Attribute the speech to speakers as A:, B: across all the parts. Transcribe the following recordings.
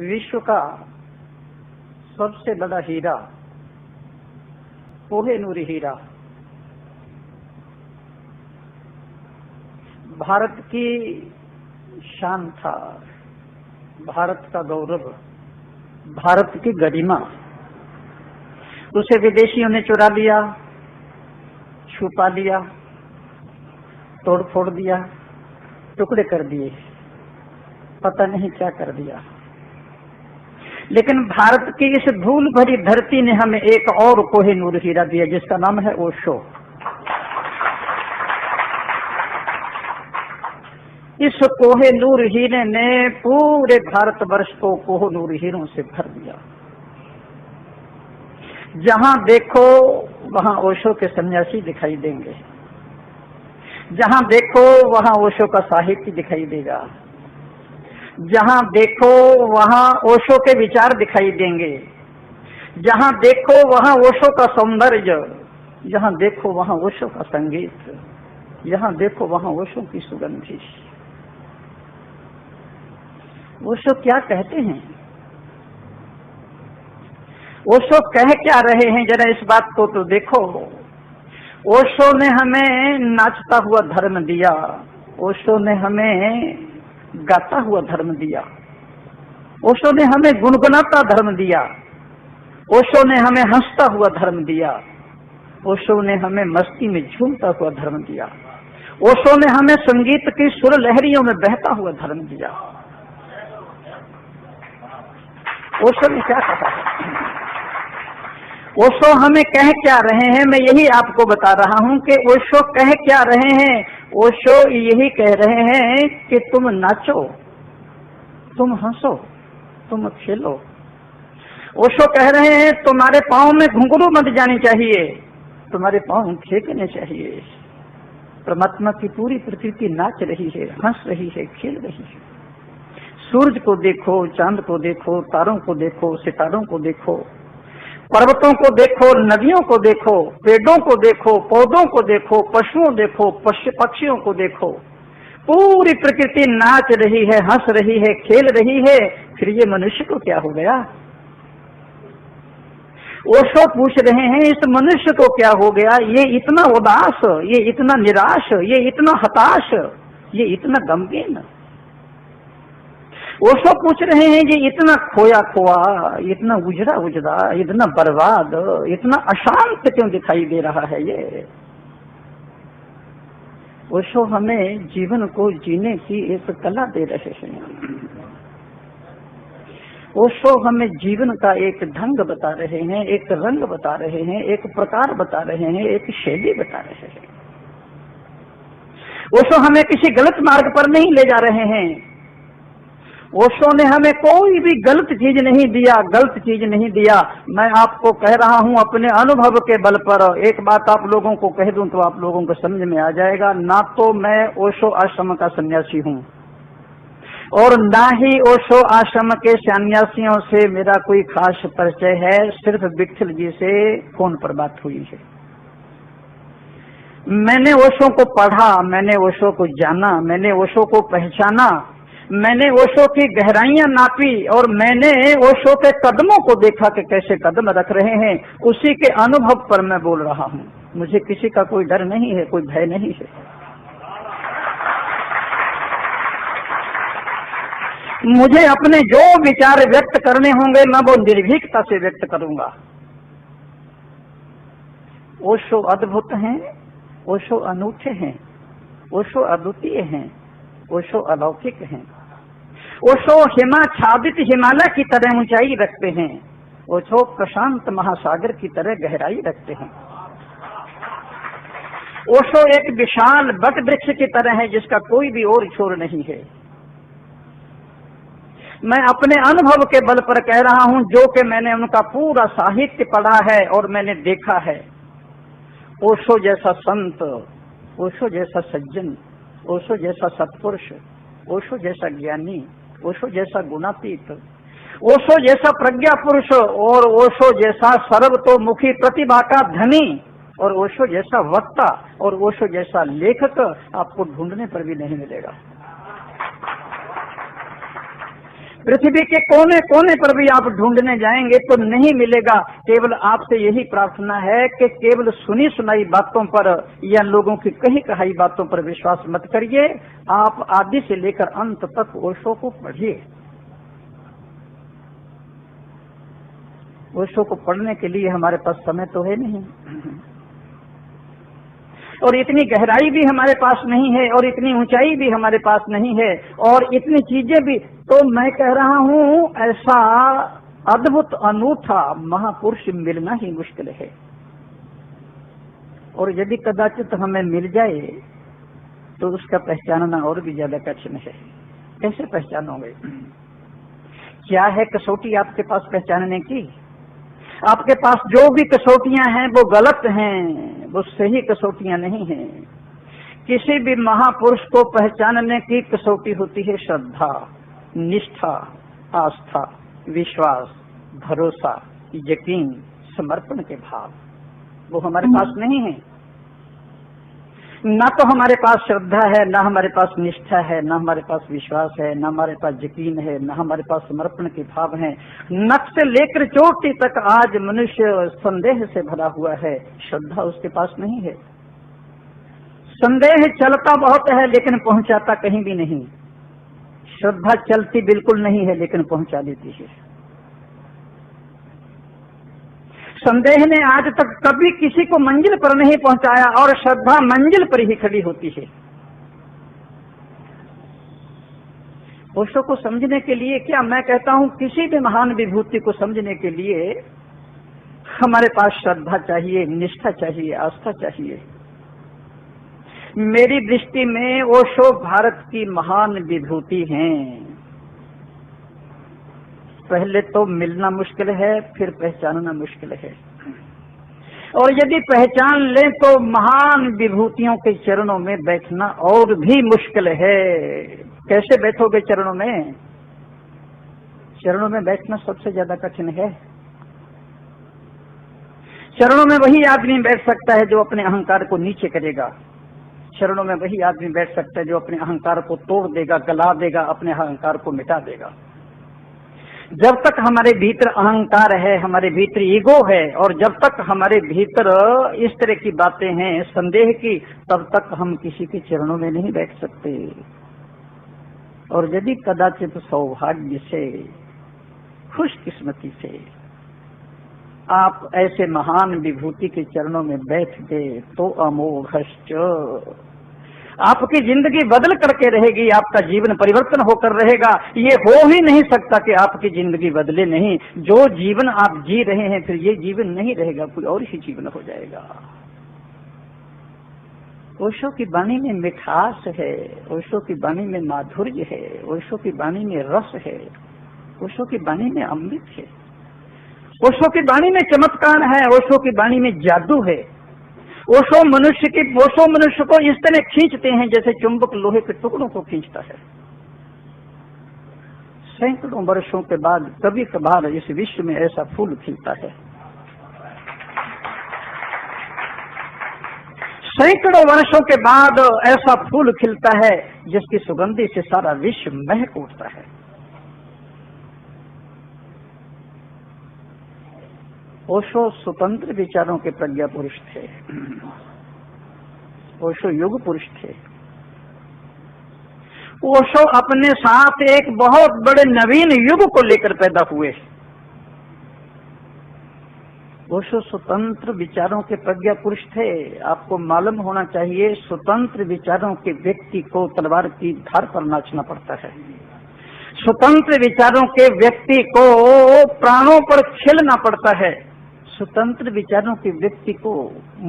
A: विश्व का सबसे बड़ा हीरा कोहिनूर हीरा भारत की शान था, भारत का गौरव, भारत की गरिमा। उसे विदेशियों ने चुरा लिया, छुपा लिया, तोड़ फोड़ दिया, टुकड़े कर दिए, पता नहीं क्या कर दिया। लेकिन भारत की इस धूल भरी धरती ने हमें एक और कोहिनूर हीरा दिया, जिसका नाम है ओशो। इस कोहिनूर हीरे ने पूरे भारतवर्ष को कोहिनूर हीरों से भर दिया। जहां देखो वहां ओशो के सन्यासी दिखाई देंगे, जहां देखो वहां ओशो का साहित्य दिखाई देगा, जहां देखो वहां ओशो के विचार दिखाई देंगे, जहां देखो वहां ओशो का सौंदर्य, जहां देखो वहां ओशो का संगीत, जहां देखो वहां ओशो की सुगंधी। ओशो क्या कहते हैं, ओशो कह क्या रहे हैं, जरा इस बात को तो देखो। ओशो ने हमें नाचता हुआ धर्म दिया, ओशो ने हमें गाता हुआ धर्म दिया, ओशो ने हमें गुनगुनाता धर्म दिया, ओशो ने हमें हंसता हुआ धर्म दिया, ओशो ने हमें मस्ती में झूमता हुआ धर्म दिया, ओशो ने हमें संगीत की सुर लहरियों में बहता हुआ धर्म दिया। ओशो ने क्या कहा है, ओशो हमें कह क्या रहे हैं, मैं यही आपको बता रहा हूं कि ओशो कह क्या रहे हैं। ओशो यही कह रहे हैं कि तुम नाचो, तुम हंसो, तुम खेलो। ओशो कह रहे हैं तुम्हारे पांव में घुंघरू मत जानी चाहिए, तुम्हारे पांव फेंकने चाहिए। परमात्मा की पूरी प्रकृति नाच रही है, हंस रही है, खेल रही है। सूरज को देखो, चांद को देखो, तारों को देखो, सितारों को देखो, पर्वतों को देखो, नदियों को देखो, पेड़ों को देखो, पौधों को देखो, पशुओं देखो, पक्षियों को देखो। पूरी प्रकृति नाच रही है, हंस रही है, खेल रही है। फिर ये मनुष्य को क्या हो गया? ओशो पूछ रहे हैं इस मनुष्य को क्या हो गया? ये इतना उदास, ये इतना निराश, ये इतना हताश, ये इतना गमगीन। ओशो पूछ रहे हैं ये इतना खोया खोआ, इतना उजड़ा उजड़ा, इतना बर्बाद, इतना अशांत क्यों दिखाई दे रहा है ये? ओशो हमें जीवन को जीने की एक कला दे रहे हैं। ओशो हमें जीवन का एक ढंग बता रहे हैं, एक रंग बता रहे हैं, एक प्रकार बता रहे हैं, एक शैली बता रहे हैं। ओशो हमें किसी गलत मार्ग पर नहीं ले जा रहे हैं। ओशो ने हमें कोई भी गलत चीज नहीं दिया, गलत चीज नहीं दिया। मैं आपको कह रहा हूं अपने अनुभव के बल पर। एक बात आप लोगों को कह दूं तो आप लोगों को समझ में आ जाएगा। ना तो मैं ओशो आश्रम का सन्यासी हूं और ना ही ओशो आश्रम के सन्यासियों से मेरा कोई खास परिचय है। सिर्फ विट्ठल जी से फोन पर बात हुई है। मैंने ओशो को पढ़ा, मैंने ओशो को जाना, मैंने ओशो को पहचाना, मैंने ओशो की गहराइयां नापी और मैंने ओशो के कदमों को देखा कि कैसे कदम रख रहे हैं। उसी के अनुभव पर मैं बोल रहा हूं। मुझे किसी का कोई डर नहीं है, कोई भय नहीं है। मुझे अपने जो विचार व्यक्त करने होंगे मैं वो निर्भीकता से व्यक्त करूंगा। ओशो अद्भुत हैं, ओशो अनूठे हैं, ओशो अद्वितीय हैं, ओशो अलौकिक हैं। ओशो हिमाच्छादित हिमालय की तरह ऊंचाई रखते हैं, ओशो प्रशांत महासागर की तरह गहराई रखते हैं। ओशो एक विशाल वट वृक्ष की तरह है जिसका कोई भी और छोर नहीं है। मैं अपने अनुभव के बल पर कह रहा हूं, जो कि मैंने उनका पूरा साहित्य पढ़ा है और मैंने देखा है। ओशो जैसा संत, ओशो जैसा सज्जन, ओशो जैसा सत्पुरुष, ओशो जैसा ज्ञानी, ओशो जैसा गुणातीत, ओशो जैसा प्रज्ञा पुरुष और ओशो जैसा सर्वतोमुखी प्रतिभा का धनी और ओशो जैसा वक्ता और ओशो जैसा लेखक आपको ढूंढने पर भी नहीं मिलेगा। पृथ्वी के कोने कोने पर भी आप ढूंढने जाएंगे तो नहीं मिलेगा। केवल आपसे यही प्रार्थना है कि केवल सुनी सुनाई बातों पर या लोगों की कही कहाई बातों पर विश्वास मत करिए। आप आदि से लेकर अंत तक ओशो को पढ़िए। ओशो को पढ़ने के लिए हमारे पास समय तो है नहीं, और इतनी गहराई भी हमारे पास नहीं है, और इतनी ऊंचाई भी हमारे पास नहीं है, और इतनी चीजें भी। तो मैं कह रहा हूँ ऐसा अद्भुत अनूठा महापुरुष मिलना ही मुश्किल है। और यदि कदाचित हमें मिल जाए तो उसका पहचानना और भी ज्यादा कठिन है। कैसे पहचानोगे? क्या है कसौटी आपके पास पहचानने की? आपके पास जो भी कसौटियां हैं वो गलत हैं, वो सही कसौटियां नहीं हैं। किसी भी महापुरुष को पहचानने की कसौटी होती है श्रद्धा, निष्ठा, आस्था, विश्वास, भरोसा, यकीन, समर्पण के भाव। वो हमारे पास नहीं है। ना तो हमारे पास श्रद्धा है, ना हमारे पास निष्ठा है, ना हमारे पास विश्वास है, ना हमारे पास यकीन है, ना हमारे पास समर्पण के भाव हैं। नख से लेकर चोटी तक आज मनुष्य संदेह से भरा हुआ है। श्रद्धा उसके पास नहीं है। संदेह चलता बहुत है लेकिन पहुंचाता कहीं भी नहीं। श्रद्धा चलती बिल्कुल नहीं है लेकिन पहुंचा देती है। संदेह ने आज तक कभी किसी को मंजिल पर नहीं पहुंचाया, और श्रद्धा मंजिल पर ही खड़ी होती है। ओशो को समझने के लिए क्या मैं कहता हूं, किसी भी महान विभूति को समझने के लिए हमारे पास श्रद्धा चाहिए, निष्ठा चाहिए, आस्था चाहिए। मेरी दृष्टि में ओशो भारत की महान विभूति हैं। पहले तो मिलना मुश्किल है, फिर पहचानना मुश्किल है, और यदि पहचान लें तो महान विभूतियों के चरणों में बैठना और भी मुश्किल है। कैसे बैठोगे चरणों में? चरणों में बैठना सबसे ज्यादा कठिन है। चरणों में वही आदमी बैठ सकता है जो अपने अहंकार को नीचे करेगा। चरणों में वही आदमी बैठ सकता है जो अपने अहंकार को तोड़ देगा, गला देगा, अपने अहंकार को मिटा देगा। जब तक हमारे भीतर अहंकार है, हमारे भीतर ईगो है, और जब तक हमारे भीतर इस तरह की बातें हैं संदेह की, तब तक हम किसी के चरणों में नहीं बैठ सकते। और यदि कदाचित सौभाग्य से, खुशकिस्मती से आप ऐसे महान विभूति के चरणों में बैठ गए तो अमोघश्च, आपकी जिंदगी बदल करके रहेगी, आपका जीवन परिवर्तन होकर रहेगा। ये हो ही नहीं सकता कि आपकी जिंदगी बदले नहीं। जो जीवन आप जी रहे हैं फिर ये जीवन नहीं रहेगा, कोई और ही जीवन हो जाएगा। ओशो की वाणी में मिठास है, ओशो की वाणी में माधुर्य है, ओशो की वाणी में रस है, ओशो की वाणी में अमृत है, ओशो की वाणी में चमत्कार है, ओशो की वाणी में जादू है। ओशो मनुष्य को इस तरह खींचते हैं जैसे चुंबक लोहे के टुकड़ों को खींचता है। सैकड़ों वर्षों के बाद कभी कभार इस विश्व में ऐसा फूल खिलता है। सैकड़ों वर्षों के बाद ऐसा फूल खिलता है जिसकी सुगंधी से सारा विश्व महक उठता है। ओशो स्वतंत्र विचारों के प्रज्ञा पुरुष थे। ओशो युग पुरुष थे। ओशो अपने साथ एक बहुत बड़े नवीन युग को लेकर पैदा हुए। ओशो स्वतंत्र विचारों के प्रज्ञा पुरुष थे। आपको मालूम होना चाहिए, स्वतंत्र विचारों के व्यक्ति को तलवार की धार पर नाचना पड़ता है। स्वतंत्र विचारों के व्यक्ति को प्राणों पर खेलना पड़ता है। स्वतंत्र विचारों के व्यक्ति को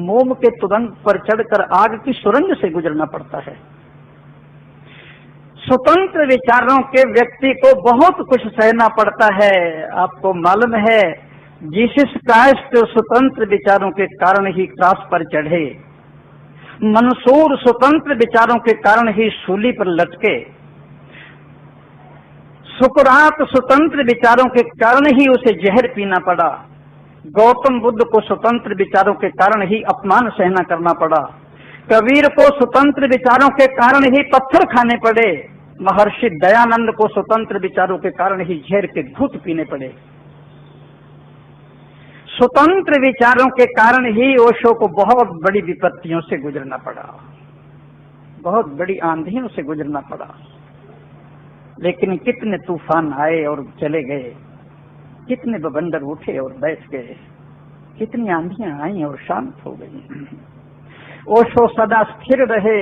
A: मोम के तुरंग पर चढ़कर आग की सुरंग से गुजरना पड़ता है। स्वतंत्र विचारों के व्यक्ति को बहुत कुछ सहना पड़ता है। आपको मालूम है, जीसस क्राइस्ट स्वतंत्र विचारों के कारण ही क्रॉस पर चढ़े। मंसूर स्वतंत्र विचारों के कारण ही सूली पर लटके। सुकरात स्वतंत्र विचारों के कारण ही उसे जहर पीना पड़ा। गौतम बुद्ध को स्वतंत्र विचारों के कारण ही अपमान सहना करना पड़ा। कबीर को स्वतंत्र विचारों के कारण ही पत्थर खाने पड़े। महर्षि दयानंद को स्वतंत्र विचारों के कारण ही झेर के घूंट पीने पड़े। स्वतंत्र विचारों के कारण ही ओशो को बहुत बड़ी विपत्तियों से गुजरना पड़ा, बहुत बड़ी आंधियों से गुजरना पड़ा। लेकिन कितने तूफान आए और चले गए, कितने बवंडर उठे और बैठ गए, कितनी आंधियां आई और शांत हो गई। ओशो सदा स्थिर रहे,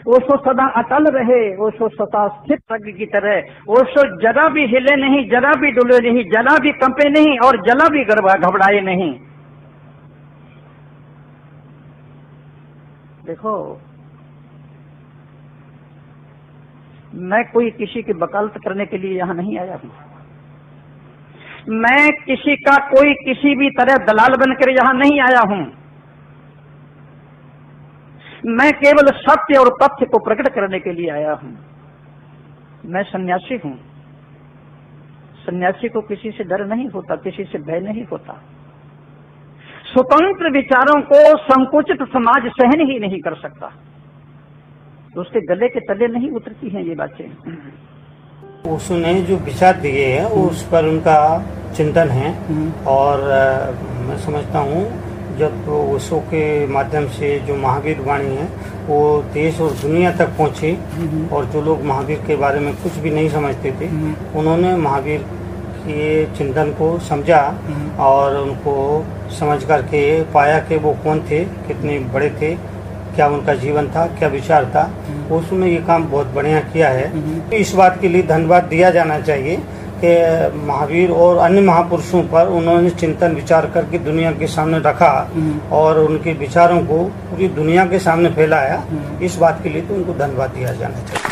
A: ओशो सदा अटल रहे, ओशो सदा स्थिर प्रज्ञ की तरह। ओशो जरा भी हिले नहीं, जरा भी डुले नहीं, जरा भी कंपे नहीं और जरा भी घबराए नहीं। देखो, मैं कोई किसी की वकालत करने के लिए यहां नहीं आया हूं। मैं किसी का कोई किसी भी तरह दलाल बनकर यहां नहीं आया हूं। मैं केवल सत्य और तथ्य को प्रकट करने के लिए आया हूं। मैं सन्यासी हूं। सन्यासी को किसी से डर नहीं होता, किसी से भय नहीं होता। स्वतंत्र विचारों को संकुचित समाज सहन ही नहीं कर सकता, तो उसके गले के तले नहीं उतरती हैं ये बातें।
B: उसने जो विचार दिए हैं उस पर उनका चिंतन है। और मैं समझता हूँ जब ओशो के माध्यम से जो महावीर वाणी है वो देश और दुनिया तक पहुंची, और जो लोग महावीर के बारे में कुछ भी नहीं समझते थे उन्होंने महावीर के चिंतन को समझा और उनको समझ करके पाया कि वो कौन थे, कितने बड़े थे, क्या उनका जीवन था, क्या विचार था। उसमें ये काम बहुत बढ़िया किया है। इस बात के लिए धन्यवाद दिया जाना चाहिए कि महावीर और अन्य महापुरुषों पर उन्होंने चिंतन विचार करके दुनिया के सामने रखा और उनके विचारों को पूरी दुनिया के सामने फैलाया। इस बात के लिए तो उनको धन्यवाद दिया जाना चाहिए।